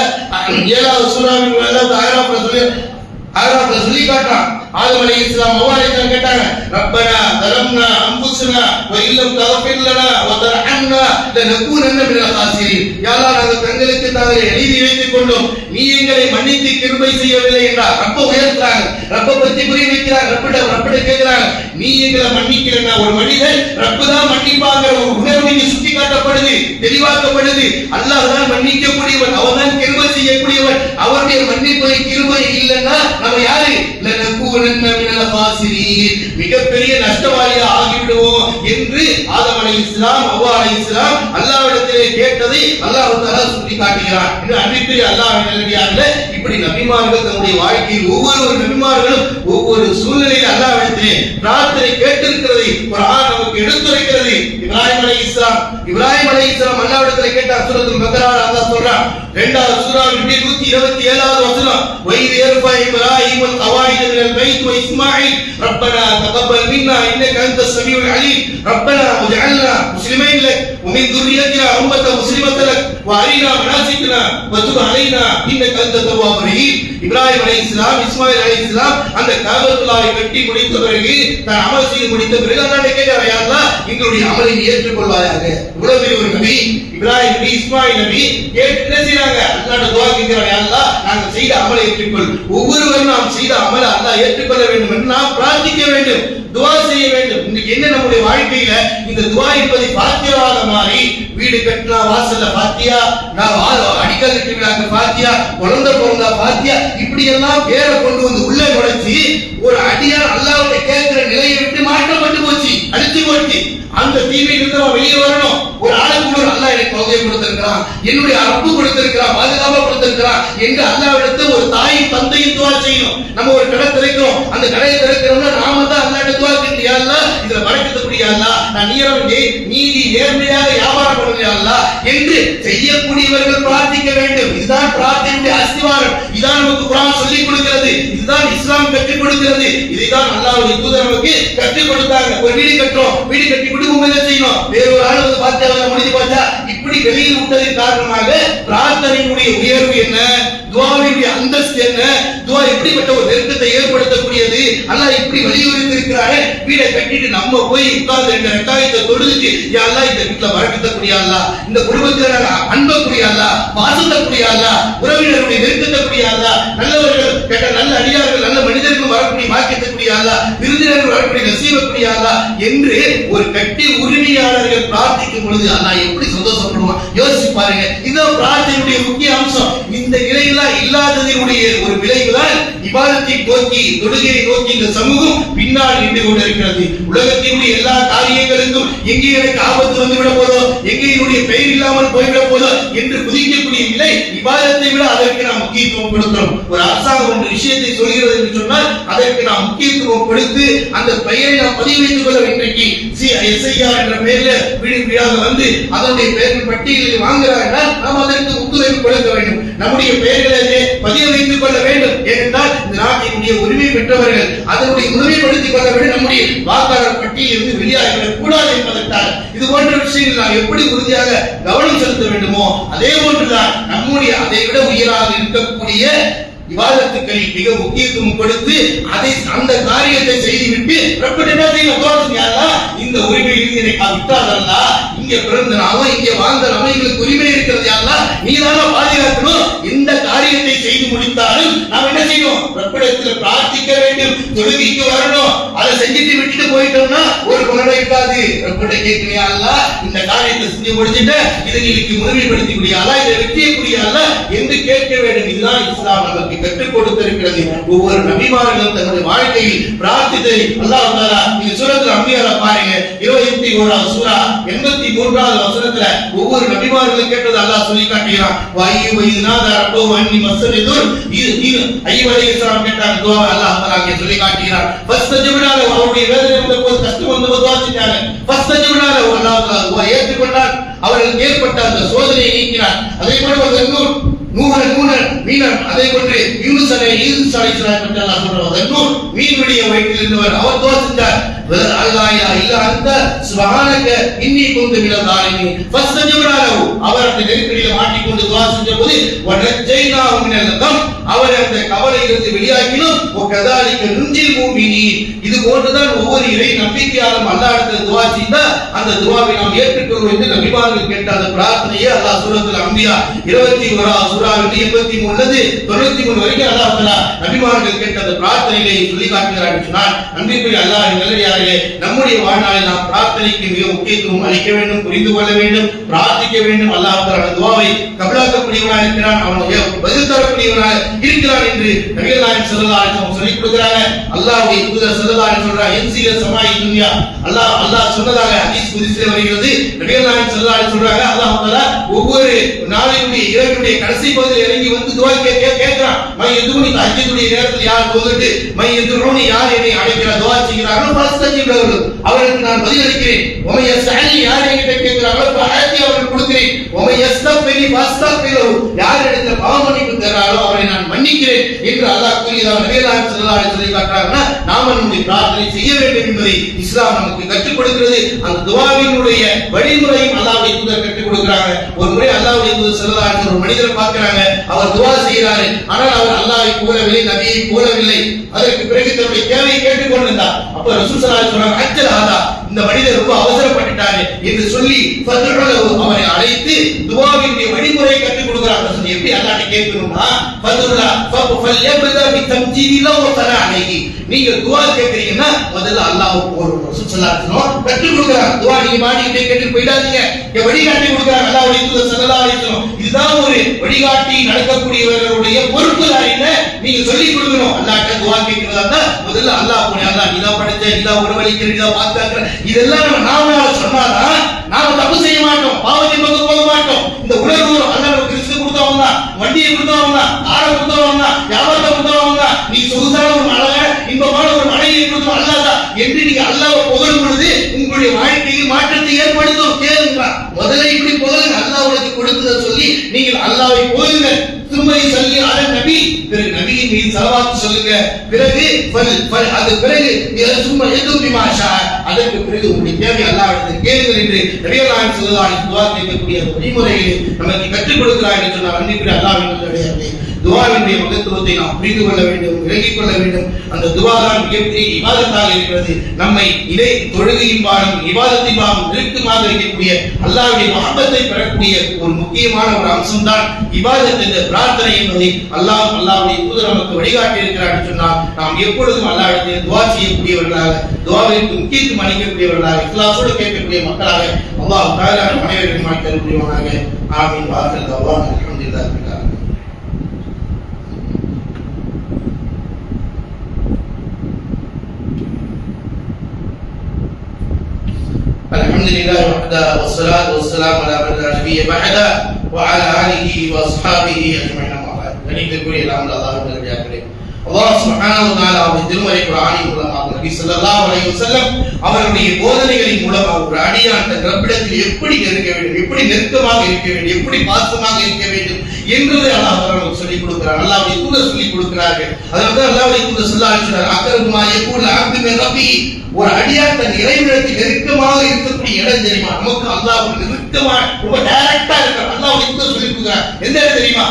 7வது சூராவில் அஅராஃப்ல சொல்லி காட்டுறான். ஆதம் அலைஹிஸ்ஸலாம் ஹவ்வா அலைஹிஸ்ஸலாம் கேட்டாங்க, ரப்பனா தலம்னா அன்ஃபுஸனா வ இல்லம் தக்ஃபிர் லனா வ தர்ஹம்னா லனகூனன்ன மினல் காசிரின். யா அல்லாஹ், நாங்கள் தங்களுக்கு தாங்களே எழுதி வைத்துக் கொண்டோம், நீ எங்களை மன்னித்து கிருபை செய்யவில்லை என்றார். ரப்ப உயர்த்துறாங்க, ரப்ப பத்தி புரிய வைக்கிறாங்க, ரப்பிட கேட்கிறாங்க, நீ எங்களை மன்னிக்கிறேன்னா ஒரு மனிதன் ரப்பு தான் மன்னிப்பாங்கிற ஒரு உணர்வு இங்கே சுட்டி காட்டப்படுது, தெளிவாக்கப்படுது. அல்லாஹ் தான் மன்னிக்கக்கூடியவன், அவன் தான் கிருபை செய்யக்கூடியவன். அவருடைய மன்னிப்பை கிருபை இல்லைன்னா நம்ம யாரு? மிகப்பெரிய நஷ்டவாளியாக ஆகிவிடுவோம் என்று ஆதம் அலைஹிஸ்ஸலாம் ஹவ்வா அலைஹிஸ்ஸலாம் அல்லாஹ்விடத்திலே கேட்டதை அல்லாஹ் தஆலா சொல்லி காட்டுகிறார். இது அன்பிற்குரிய அல்லாஹ்வின் நல்லடியார்களே, இப்படி நபிமார்கள் தன்னுடைய வாழ்க்கையில் ஒவ்வொரு நபிமார்களும் ஒவ்வொரு சூழ்நிலையில் அல்லாஹ்விடத்திலே பிரார்த்தனை கேட்டிருக்கிறதை குர்ஆன் நமக்கு எடுத்துரைக்கிறது. இப்ராஹிம் அலைஹிஸ்ஸலாம் அல்லாஹ்விடத்திலே கேட்டார். சூரத்துல் பக்ரால அல்லாஹ் சொல்றான், 2வது சூராவில் 127வது வசனம், வைத் யர்ஃபா இப்ராஹிம் அல் கவாயித மினல் பைத் வ இஸ்மாயில் ரப்பனா தகப்பல் மின்னா இன்னக அன்தஸ் ஸமீஉல் அலீம் ரப்பனா வஜஅல்னா முஸ்லிமைன் லக் வ மின் ذُرِّيَّتِنَا உம்மத்தன் முஸ்லிமத்தன் லக் வ அரினா மனாசிகனா வ துப் அலைனா இன்னக அன்த தவ்வாபுர் ரஹீம். இப்ராஹிம் அலைஹிஸ்ஸலாம் இஸ்மாயில் அலைஹிஸ்ஸலாம் அந்த காபத்துல்லாஹை கட்டி முடித்த பிறகு தான் அமல் செய்து முடித்த பிறகு அல்லாஹ்வை கேட்கிறார், யா அல்லாஹ், எங்களுடைய அமலை ஏற்றுக்கொள்வாயாக. இவ்வளவு பெரிய ஒரு நபி இப்ராஹிம் நபி இஸ்மாயில் நபி கேட்டு என்ன செய்றாங்க? அல்லாஹ்ட்ட துஆ கேட்கிறார், யா அல்லாஹ், நாங்கள் செய்த அமலை ஏற்றுக்கொள். ஒவ்வொருவரும் நாம் செய்த அமலை அல்லாஹ் ஏற்றுக்கொள்ள வேண்டும் என்று நாம் பிரார்த்திக்க வேண்டும். துஆ செய்ய வேண்டும். இன்னைக்கு என்ன நம்முடைய வாழ்க்கையில இந்த துஆ என்பதை பாத்தியாவாக மாறி வீடு கட்டினா வாசல்ல பாத்தியா, நான் அடிக்கல் கட்டினாக்க பாத்தியா, குழந்தை பிறந்தா பாத்தியா, இப்படி எல்லாம் பேரை கொண்டு வந்து உள்ள நுழைச்சி ஒரு அடியார் அல்லாஹ்வை கேட்கிற நிலையை விட்டு மாற்றப்பட்டு போச்சு, அடிச்சு போச்சு. அந்த தீமையிலிருந்து நம்ம வெளியே வரணும். ஒரு ஆளுக்கு அல்லாஹ் எனக்கு குழந்தையை கொடுத்திருக்கிறான், என்னுடைய அன்பு கொடுத்திருக்கிறான், பாதுகாப்பா கொடுத்திருக்கிறான் என்று அல்லாஹ்விடத்தில் ஒரு தாயும் தந்தையும் துஆ செய்யணும். நம்ம ஒரு கடை திறக்கிறோம், அந்த கடையை திறக்கிறோம்னா நாம தான் அல்லாஹ்விட்ட துஆ செய்யணும். யா அல்லாஹ் இதுல பரக்கத்துக்குரிய அல்லாஹ், நான் நீதி நேர்மையாக வியாபாரம் பண்ணுவேன் அல்லாஹ் என்று செய்யக்கூடியவர்கள் பிரார்த்திக்க வேண்டும். இதுதான் பிரார்த்தனையுடைய அஸ்திவாரம். இதான் நமக்கு குர்ஆன் சொல்லிக் கொடுக்கிறது, இதுதான் இஸ்லாம் கற்றுக் கொடுக்கிறது, இதைதான் அல்லாஹ்வுடைய தூதர் நமக்கு கற்றுக் கொடுத்தாங்க. ஒரு வீடு கட்டுறோம், வீடு கட்டி விட்டு என்ன செய்யணும், வேறொரு ஆள் வந்து பார்த்தா முடிஞ்சு பார்த்தா இப்படி வெளியில் விட்டதின் காரணமாக பிரார்த்தனையுடைய உயர்வு என்ன, துஆவினுடைய அந்தஸ்து என்ன, துஆ எப்படிப்பட்ட ஒரு நெருக்கத்தை ஏற்படுத்தக்கூடியது, அல்லாஹ் இப்படி வலியுறுத்தி இருக்கிறாரே. வீடை கட்டிட்டு நம்ம போய் உட்கார்ந்து ரெண்டு ரக்காயத்தை தொழுதுட்டு யா அல்லாஹ் இந்த வீட்டுல பரக்கத்தக்கூடிய அல்லாஹ், இந்த குடும்பத்துல அன்பக்கூடிய அல்லாஹ், பாசத்தக்கூடிய அல்லாஹ், உறவினருடைய நெருக்கத்தக்கூடிய அல்லாஹ், நல்லவர்கள் கேட்ட நல்ல அடியார்கள் நல்ல மனிதர்கள் வரக்கூடிய வாக்கியத்தக்கூடிய அல்லாஹ், விருந்தினர்கள் வரக்கூடிய நசீபக்கூடிய அல்லாஹ் என்று ஒரு கட்டி உரிமையாளர்கள் பிரார்த்திக்கும் பொழுது அல்லாஹ் எப்படி சந்தோஷப்படுவான் யோசிச்சு பாருங்க. இதுதான் பிரார்த்தனையுடைய முக்கிய அம்சம். இந்த நிலையெல்லாம் இல்லாததனுடைய ஒரு விளைவுதான் இபாதத்தை நோக்கி தொழுகையை நோக்கி இந்த சமூகம் பின்னால் நின்று கொண்டிருக்கிறது. உலகத்தினுடைய எல்லா காரியங்களுக்கும் எங்கே எனக்கு ஆபத்து வந்துவிட போதோ, எங்கே என்னுடைய பெயர் இல்லாமல் போய்விட போதோ என்று குதிக்கக்கூடிய நிலை இபாதத்தை விட அதற்கு நாம் முக்கியத்துவம் கொடுக்கிறோம். ஒரு அரசாங்கம் ஒரு விஷயத்தை சொல்கிறது என்று சொன்னால் அதற்கு நாம் முக்கியத்துவம் கொடுத்து அந்த பெயரை நாம் பதிவு வைத்துக் கொள்ள இன்றைக்கு எஸ்ஐஆர் என்ற பெயர்ல வீடாக வந்து அதனுடைய பெயர்கள் பட்டியலில் வாங்குகிறார்கள். நாம் அதற்கு ஒத்துழைப்பு கொடுக்க வேண்டும், நம்முடைய பெயர்களை பதிவு வைத்துக் கொள்ள வேண்டும். ஏனென்றால் இந்த நாட்டினுடைய உரிமை பெற்றவர்கள் அதனுடைய உரிமைப்படுத்திக் கொள்ள வேண்டும். நம்முடைய வாக்காளர் பட்டியலில் இருந்து வெளியாகிவிடக் கூடாது என்பதற்காக இது போன்ற விஷயங்கள் நாம் எப்படி உறுதியாக கவனம் செலுத்த வேண்டுமோ அதே போன்றுதான் நம்முடைய அதை விட உயராக இருக்கக்கூடிய இபாதத்துக்களில் மிக முக்கியத்துவம் கொடுத்து அதை அந்த காரியத்தை செய்துவிட்டு இந்த உரிமையில் விட்டாதல்லா, இங்க பிறந்த நாம இங்க வாழ்ந்த நாம எங்களுக்கு உரிமை இருக்கிறது யாரா, நீதான பாதுகாக்கணும். இந்த காரியத்தை செய்து முடித்தாலும் நாம் என்ன செய்யணும், ரப்பிடத்தில் பிரார்த்திக்க வேண்டும், தொழுகைக்கு வரணும். அதை செஞ்சுட்டு விட்டுட்டு போயிட்டோம்னா ஒரு குணம் இருக்காது. ரப்பிட கேட்கலையா, இந்த காரியத்தை செஞ்சு முடிச்சுட்டு இதை நீக்கு முழுமைப்படுத்தி முடியாதா, இதை வெற்றிய முடியாதா என்று கேட்க வேண்டும். இதுதான் இஸ்லாம் நமக்கு கற்றுக் கொடுத்திருக்கிறது. ஒவ்வொரு நபிமார்களும் தன்னுடைய வாழ்க்கையில் பிரார்த்தித்ததை அல்லாஹ் தஆலா இந்த சூரத்துல் அன்பியால பாருங்க, 21வது சூரா 83வது வசனத்துல ஒவ்வொரு நபிமார்களும் கேட்டது அல்லாஹ் சொல்லி காட்டுகிறான். வய்யு இனாதா ரப்பஹு அன்னி மஸ்ஸனிதுர், இது அய்யூப் அலைஹிஸ்ஸலாம் கேட்டாங்க துஆ, அல்லாஹ் தஆலா இங்கே சொல்லி காட்டுகிறான். ஃபஸ்தஜப்னா லஹு, அவருடைய வேதனை வந்தபோது கஷ்டம் வந்தபோது துஆ செஞ்சாங்க. ஃபஸ்தஜப்னா லஹு, அல்லாஹ் தஆலா துஆ ஏற்றுக்கொண்டார், அவர்களுக்கு ஏற்பட்ட அந்த சோதனையை நீக்கினார். அதே போல ஒரு மீனன் அதை கொண்டு யூனுஸ் அலைஹிஸ்ஸலாம் பற்றி அல்லாஹ் சொல்றான். மீனுடைய வயிற்றில் இருந்தவர் அவர் துஆ செஞ்சார். அல்லாஹ் இல்ல அந்த சுப்ஹானக இன்னி குன்து மினல் ஸாலிமீன் ஃபஸ்தஜப்னா லஹு, அவர் அந்த நெருக்கடியில் மாட்டிக்கொண்டு துஆ செஞ்சபோது வனஜைனாஹு மினல் கம், அவர் அந்த கவலையிலிருந்து வெளியாக்கினோம். வகதாலிக நுஞ்சில் முஃமினீன், இது போன்றுதான் ஒவ்வொரு இறை நம்பிக்கையாளரும் அல்லாஹ்விடத்தில் துஆ செய்தா அந்த துஆவை நாம் ஏற்றுக்கொள்வோம் என்று நபிமார்கள் கேட்ட அந்த பிரார்த்தனையை அல்லாஹ் சூரத்துல் அன்பியா 21வது சூராவில் 83 93 வரைக்கும் அல்லாஹ் தஆலா நபிமார்கள் கேட்ட அந்த பிரார்த்தனையை சொல்லி காட்டுகிறார். சொன்னார் அன்பிற்குரிய அல்லாஹ்வின் நல்லடியார்களே, நம்முடைய வாழ்நாளில் நாம் பிரார்த்தனைக்கு மிக முக்கியத்துவம் அளிக்க வேண்டும், புரிந்து கொள்ள வேண்டும், பிரார்த்திக்க வேண்டும். அல்லாஹ் தஆலா துஆவை கபூலாக்கக்கூடியவனாக இருக்கிறான், அவனுடைய பதில் தரக்கூடியவனாக இருக்கிறான் என்று நபிகள் நாயகம் ஸல்லல்லாஹு அலைஹி வஸல்லம் சொல்லி கொடுக்கிறாங்க. அல்லாஹ்வுடைய தூதர் ஸல்லல்லாஹு அலைஹி வஸல்லம் என்சில சமாய் துன்யா, அல்லாஹ் சொன்னதாக ஹதீஸ் குத்ஸில் வருகிறது. நபிகள் நாயகம் ஸல்லல்லாஹு அலைஹி வஸல்லம் சொல்றாங்க, அல்லாஹ் தஆலா ஒவ்வொரு நாளினுடைய இரவினுடைய கடைசி பகுதியில் இறங்கி வந்து துஆ கேட்கிறான். மை எதுனி தஹஜ்ஜுடைய நேரத்தில் யார் தொழுது மை எதுனி யார் என்னை அழைக்கிற துஆ செய்கிறார்களோ ஃபஸ்தஜிப் லஹு, அவர்களுக்கு நான் பதில் அளிக்கிறேன். வமை யஸ்அலி, யார் என்கிட்ட கேட்கிறார்களோ ஃபஅதி, அவர்களுக்கு கொடுக்கிறேன். வமை யஸ்தக்பிரி ஃபஸ்தக்பிரு, யார் இடத்துல பாவ மன்னிப்பு தராரோ அவரை நான் மன்னிக்கிறேன் என்று அல்லாஹ் கூறியதாக நபிகள் நாயகம் ஸல்லல்லாஹு அலைஹி வஸல்லம் காட்டுறாங்கன்னா நாம நம்முடைய பிரார்த்தனை செய்ய வேண்டும் என்பதை இஸ்லாம் நமக்கு கற்றுக் கொடுக்கிறது. அந்த துஆவினுடைய வழிமுறையும் அல்லாஹ்வுடைய தூதர் கற்றுக் கொடுக்கிறாங்க. ஒரு முறை அல்லாஹ்வுடைய தூதர் ஸல்லல்லாஹு அலைஹி வஸல்லம் ஒரு மனிதரை பார்க்கறாங்க, அவர் துஆ செய்கிறாரு, ஆனால் அவர் அல்லாஹ்வை போலவில்லை, நபியை போலவில்லை. அதற்கு பிறகு தன்னுடைய தேவையை கேட்டுக் கொண்டிருந்தார். அப்ப ரசூல் ஸல்லல்லாஹு அலைஹி வஸல்லம் சொல்றாங்க, அஜ்ஜல் ஹாதா, இந்த மனிதர் ரொம்ப அவசரப்பட்டுட்டாரு, என்று சொல்லி அவரை அழைத்து துஆவினுடைய வழிமுறை கற்றுக் கொடுக்கிறாங்க. எப்படி அல்லாஹ்ட்ட கேட்கணும்னா நீங்க துஆ கேட்கறீங்கன்னா முதல்ல அல்லாஹ்வுக்கு ஒரு ரசூல் ஸல்லல்லாஹு அலைஹி வஸல்லம் கற்றுக் கொடுக்கிறாங்க. துஆ நீங்க மாடிக்கிட்டே கேட்டு போயிடாதீங்க, வழிகாட்டி கொடுக்கிறாங்க அல்லாஹ்வுடைய தூதர் ஸல்லல்லாஹு அலைஹி வஸல்லம். இதுதான் ஒரு வழிகாட்டி நடக்கக்கூடியவர்களுடைய பொறுப்பு. நீங்க சொல்லி கொடுக்கணும். அல்லாஹ்ட்ட துஆ கேட்கிறதா முதல்ல அல்லாஹ் போய் அல்லாஹ் நீதா படைச்ச, நீதா உணவளிக்கிற, நீதா பாதுகாக்கிற, இதெல்லாம் நாம சொன்னாதான் நாம தப்பு செய்ய மாட்டோம், பாவத்தின் பக்கம் போக மாட்டோம். இந்த உலகம் அல்லாஹ் நமக்கு ரிஸ்க் கொடுத்தவங்க தான், வண்டியை கொடுத்தவங்க, ஆடை கொடுத்தவங்க, வியாபாரத்தை கொடுத்தவங்க, நீ சொகுசான ஒரு அழகான இன்பமான ஒரு மனைவியை கொடுத்தவங்க அல்லாஹ் தான் என்று நீங்க அல்லாஹ்வை புகழும் பொழுது உங்களுடைய வாழ்க்கையில் மாற்றத்தை ஏற்படுத்தும். கேளுங்க, முதல்ல இப்படி புகழுங்க, அல்லாஹ் உங்களுக்கு கொடுத்ததை சொல்லி நீங்கள் அல்லாஹ்வை புகழுங்க. சும்மை சொல்லி அல நபி, பிறகு நபியின் மீது ஸலவாத் சொல்லுங்க. பிறகு அது பிறகு சும்மா எதுவும் மாஷா, அதற்கு பிறகு உங்களுடைய தேவை அல்லாஹ்விடத்தில் கேளுங்கள் என்று நபிகள் நாயகம் ஸல்லல்லாஹு அலைஹி வஸல்லம் துஆ கேட்கக்கூடிய வழிமுறையை நமக்கு கற்றுக் கொடுக்கிறார் என்று சொன்னால் அன்பிற்குரிய அல்லாஹ்வின் நல்லடியார்களே, துஆவினுடைய மகத்துவத்தை நாம் புரிந்து கொள்ள வேண்டும், விளங்கிக் கொள்ள வேண்டும். அந்த துஆ தான் மிகப்பெரிய இபாதத்தாக இருக்கிறது. நம்மை இதை தொழுகையின் பாடம், இபாதத்தின் பாடம் நெருக்கமாக இருக்கக்கூடிய அல்லாஹ்வுடைய மஹப்பத்தை பெறக்கூடிய ஒரு முக்கியமான ஒரு அம்சம் தான் இபாதத் என்ற பிரார்த்தனை என்பதை அல்லாஹ்வுடைய தூதர் நமக்கு வழிகாட்டி இருக்கிறார் என்று சொன்னால் நாம் எப்பொழுதும் அல்லாஹ்விடத்தில் துஆ செய்யக்கூடியவர்களாக, துஆவிற்கு முக்கியத்துவம் அளிக்கக்கூடியவர்களாக, இக்லாஸோடு கேட்கக்கூடிய மக்களாக அல்லாஹ் தஆலா அனைவரையும் மாற்றி தருவானாக. ஆமீன். வாஹிர் தஅவானா அல்ஹம்துலில்லாஹி ரப்பில் ஆலமீன். அல்ஹம்துலில்லாஹி வஹ்தா வஸ்ஸலாத்து வஸ்ஸலாமு அலா மன் லா நபிய்ய பஅதா وعلى آله وأصحابه أجمعين. கணிக்கக்கூடிய எல்லாம் அல்லாஹ்வின் நல்லடியார்களே, அல்லாஹ் சுப்ஹானஹு வ தஆலா அவருடைய திருமறை குர்ஆனின் மூலமாக நபி ஸல்லல்லாஹு அலைஹி வஸல்லம் அவருடைய போதனைகளின் மூலமாக ஒரு அடியான் தன் ரப்பிடத்தில் எப்படி இருக்க வேண்டும், எப்படி நெருக்கமாக இருக்க வேண்டும், எப்படி பாசமாக இருக்க வேண்டும் என்பதை அல்லாஹ் நமக்கு சொல்லிக் கொடுக்கிறார். அல்லாஹ்வுடைய தூதர் சொல்லிக் கொடுக்கிறார்கள். அதனால அல்லாஹ்வுடைய தூதர் ஸல்லல்லாஹு அலைஹி வஸல்லம் அக்ரமா யகூல் அப்து மின் ரப்பி, ஒரு அடியான் தன் இறைவனிடத்தில் நெருக்கமாக இருக்கக்கூடிய இடம் தெரியுமா? நமக்கு அல்லாஹ்வுக்கு நெருக்கமாக ரொம்ப டைரக்டா இருக்கிற அல்லாஹ்வுடைய தூதர் சொல்லிக் கொடுக்கிறார். எந்த இடம் தெரியுமா?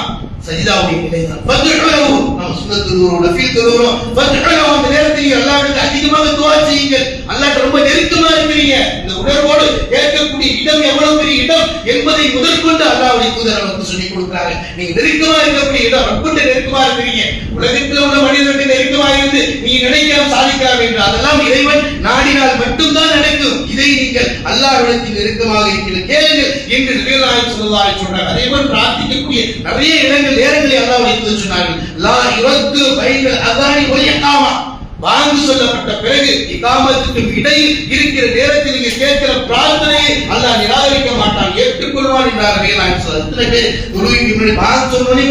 சஜிதாவுடைய நிலை தான். ஃபத்ஹுலஹு, நாம் சுன்னத்துல் நஃபில் தொழுகிறோம். ஃபத்ஹுலஹு, அந்த நேரத்தில் அல்லாஹ்விற்கு அதிகமாக துஆ செய்யுங்கள். அல்லாஹ்ட்ட ரொம்ப நெருக்கமா இருக்கிறீங்க. இந்த உணர்வோடு கேட்கக்கூடிய இடம் எவ்வளவு பெரிய இடம் என்பதை முதற்கொண்டு அல்லாஹ்வுடைய தூதர் நமக்கு சொல்லிக் கொடுக்கிறாங்க. நீங்க நெருக்கமா இருக்கக்கூடிய இடம், ரொம்ப நெருக்கமா இருக்கிறீங்க. உலகத்தில் உள்ள மனிதர்களுக்கு நெருக்கமா இருந்து நீங்க நினைக்கலாம் சாதிக்கலாம் என்று, அதெல்லாம் இறைவன் நாடினால் மட்டும்தான் நடக்கும். இதை நீங்கள் அல்லாஹ்விடத்தில் நெருக்கமாக இருக்கிறீர்கள் கேளுங்கள் என்று நபிகள் நாயகம் ஸல்லல்லாஹு அலைஹி வஸல்லம் சொன்னார். அதே போல் பிரார்த்திக்கக்கூடிய நிறைய நேரங்களில் அல்லாஹ்வுடைய தூதர் சொன்னார்கள், லா யுரத்து பைனல் அஸானி வல் இகாமா, வாங்கு சொல்லப்பட்ட பிறகு இகாமத்துக்கு இடையில் இருக்கிற நேரத்தில் நீங்க கேட்கிற பிரார்த்தனையை அல்லாஹ் நிராகரிக்க மாட்டான், ஏற்றுக்கொள்வான் என்றார்கள். நான் எத்தனை பேர் தொழுகைக்கு முன்னாடி வாங்கு சொன்னோனே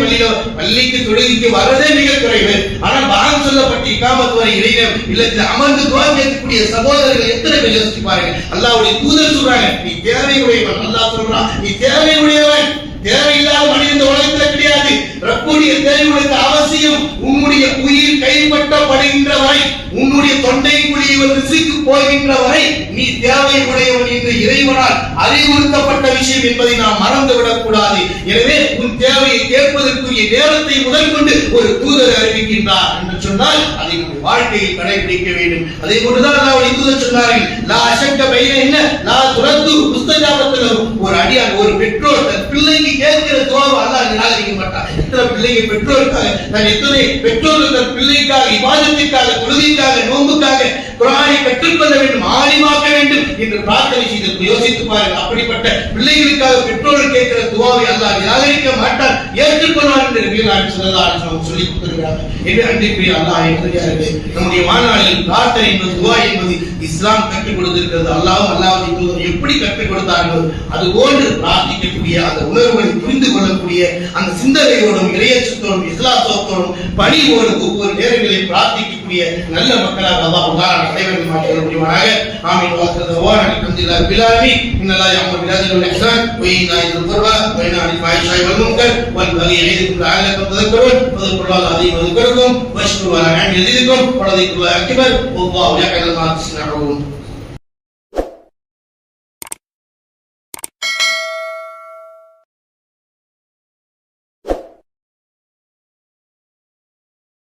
பள்ளிக்கு தொழுகைக்கு வரதே மிக குறைவு. ஆனால் வாங்கு சொல்லப்பட்ட இகாமத்து வரை இடையில இல்லத்தில் அமர்ந்து துஆ கேட்கக்கூடிய சகோதரர்கள் எத்தனை பேர் யோசிப்பாருங்க. அல்லாஹ்வுடைய தூதர் சொல்றாங்க, நீ தேவையுடையவன். அல்லாஹ் சொல்றான், நீ தேவையுடையவன். தேவையில்லாத மனிதன் இந்த உலகத்தில் கிடையாது. ரப்புடைய தேவையுடைய அவசியம் உன்னுடைய உயிர் கைப்பற்றப்படுகின்ற வரை, உன்னுடைய தொண்டை குழியை ரிசிக்கு போகின்ற வரை நீ தேவை உடையவன் என்று இறைவனால் அறிவுறுத்தப்பட்ட விஷயம் என்பதை நாம் மறந்துவிடக் கூடாது. எனவே உன் தேவையை கேட்பதற்குரிய நேரத்தை முதல் கொண்டு ஒரு தூதர் அறிவிக்கின்றார் என்று சொன்னால் அதை நம்முடைய வாழ்க்கையில் கடைபிடிக்க வேண்டும். அதே போன்றுதான் அல்லாஹ்வுடைய தூதர் சொன்னார்கள், லா அஷக்க பைன லா துரத்து முஸ்தஜாபத்துலஹு, ஒரு அடியான், ஒரு பெற்றோர் தன் பிள்ளைக்கு கேட்கிற துஆவை அல்லாஹ் நிராகரிக்க மாட்டார். எத்தனை பிள்ளைங்க பெற்றோருக்காக, நான் எத்தனை பெற்றோர்கள் தன் பிள்ளைக்காக, இபாதத்திற்காக, தொழுகைக்காக, நோன்புக்காக குர்ஆனை கற்றுக்கொள்ள வேண்டும், ஆலிமாக்க வேண்டும் என்று பிரார்த்தனை செய்து யோசித்து பாருங்கள். அப்படிப்பட்ட பிள்ளைகளுக்காக பெற்றோர்கள் கேட்கிற துஆவை அல்லாஹ் நிராகரிக்க மாட்டார், ஏற்றுக்கொள்வார் என்று நபிகள் நாயகம் ஸல்லல்லாஹு அலைஹி வஸல்லம் சொல்லிக் கொடுத்திருக்கிறார். என்று அன்பிற்குரிய அல்லாஹ்வின் நல்லடியார்களே, நம்முடைய வாழ்நாளில் பிரார்த்தனை என்பது, துஆ என்பது இஸ்லாம் கற்றுக் கொடுத்திருக்கிறது. அல்லாஹ்வும் அல்லாஹ்வுடைய தூதர் எப்படி கற்றுக் கொடுத்தார்களோ அதுபோன்று பிரார்த்திக்கக்கூடிய அந்த உணர்வுகளை புரிந்து கொள்ளக்கூடிய அந்த சிந்தனையோடும் இறையச்சத்தோடும் இஸ்லாத்தோடும் பணிவோடும் ஒவ்வொரு நேரங்களில் பிரார்த்திக்கக்கூடிய நல்ல மக்களாக அல்லாஹ் அனைவரும் மாற்றிட முடியுமாக. ஆமீன். வாஹிர் அல்ஹம்துலில்லாஹி ரப்பில் ஆலமீன். இன்னல்லாஹ யஅமுரு பில்-அத்லி வல்-இஹ்சான் வ ஈதாஇ ذில்-குர்பா வ யன்ஹா அனில் ஃபாஹிஷாஇ வல்-முன்கர் வல்-பகி யஇதுக்கும் லஅல்லக்கும் தذكرون ஃபذ்குருல்லாஹ அஸீம் வذ்குருக்கும் வஷ்குரு அலா நிஅமிஹி யஸிதுக்கும் வ லذிக்ருல்லாஹி அக்பர் வல்லாஹு யஅலமு மா தஸ்னஊன்.